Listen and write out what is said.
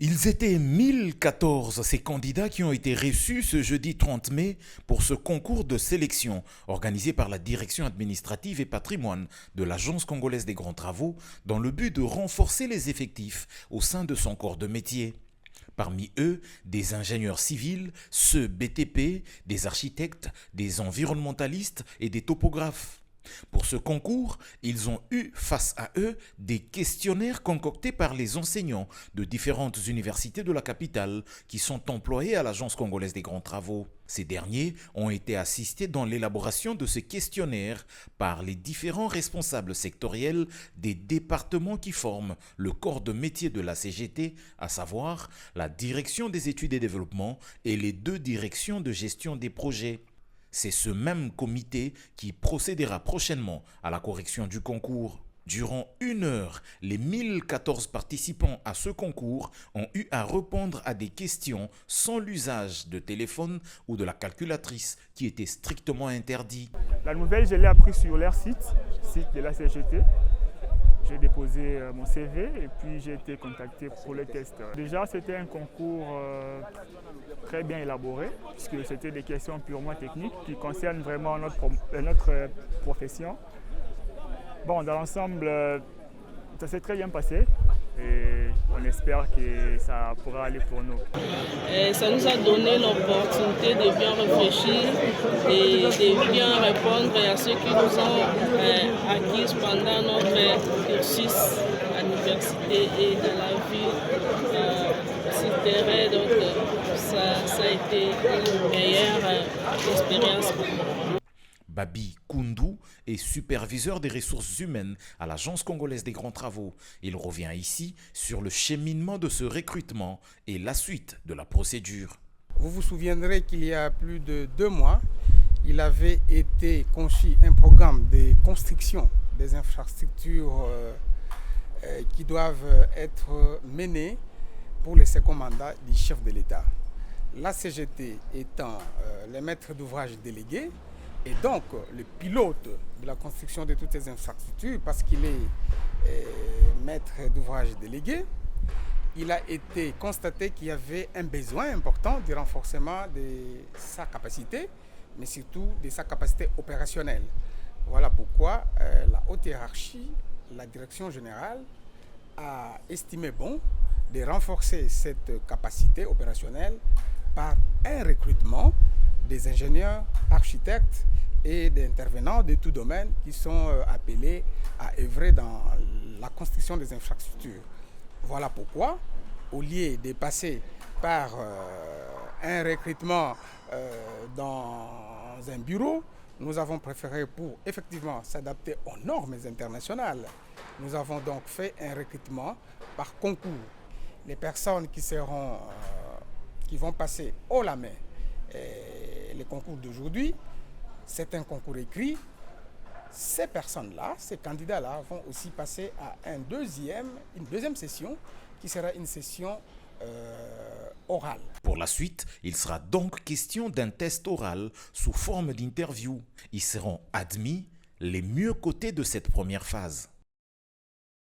Ils étaient 1014, ces candidats qui ont été reçus ce jeudi 30 mai pour ce concours de sélection organisé par la Direction administrative et patrimoine de l'Agence congolaise des grands travaux dans le but de renforcer les effectifs au sein de son corps de métier. Parmi eux, des ingénieurs civils, ceux BTP, des architectes, des environnementalistes et des topographes. Pour ce concours, ils ont eu face à eux des questionnaires concoctés par les enseignants de différentes universités de la capitale qui sont employés à l'Agence congolaise des grands travaux. Ces derniers ont été assistés dans l'élaboration de ces questionnaires par les différents responsables sectoriels des départements qui forment le corps de métier de la CGT, à savoir la direction des études et développement et les deux directions de gestion des projets. C'est ce même comité qui procédera prochainement à la correction du concours. Durant 1 heure, les 1014 participants à ce concours ont eu à répondre à des questions sans l'usage de téléphone ou de la calculatrice qui était strictement interdit. La nouvelle, je l'ai appris sur leur site de la CGT. J'ai déposé mon CV et puis j'ai été contacté pour le test. Déjà, c'était un concours très bien élaboré, puisque c'était des questions purement techniques qui concernent vraiment notre profession. Bon, dans l'ensemble, ça s'est très bien passé et on espère que ça pourra aller pour nous. Ça nous a donné l'opportunité de bien réfléchir et de bien répondre à ce que nous avons acquis pendant notre cursus à l'université et dans la vie sur terrain. Donc ça a été une meilleure expérience pour nous. Babi Koundou est superviseur des ressources humaines à l'Agence congolaise des grands travaux. Il revient ici sur le cheminement de ce recrutement et la suite de la procédure. Vous vous souviendrez qu'il y a plus de 2 mois, il avait été conçu un programme de construction des infrastructures qui doivent être menées pour le second mandat du chef de l'État. La CGT étant le maître d'ouvrage délégué, et donc, le pilote de la construction de toutes ces infrastructures, parce qu'il est maître d'ouvrage délégué, il a été constaté qu'il y avait un besoin important de renforcement de sa capacité, mais surtout de sa capacité opérationnelle. Voilà pourquoi la haute hiérarchie, la direction générale, a estimé bon de renforcer cette capacité opérationnelle par un recrutement des ingénieurs, architectes et des intervenants de tout domaine qui sont appelés à œuvrer dans la construction des infrastructures. Voilà pourquoi, au lieu de passer par un recrutement dans un bureau, nous avons préféré, pour effectivement s'adapter aux normes internationales, nous avons donc fait un recrutement par concours. Les personnes qui vont passer haut la main les concours d'aujourd'hui, c'est un concours écrit. Ces personnes-là, ces candidats-là vont aussi passer à une deuxième session qui sera une session orale. Pour la suite, il sera donc question d'un test oral sous forme d'interview. Ils seront admis les mieux cotés de cette première phase.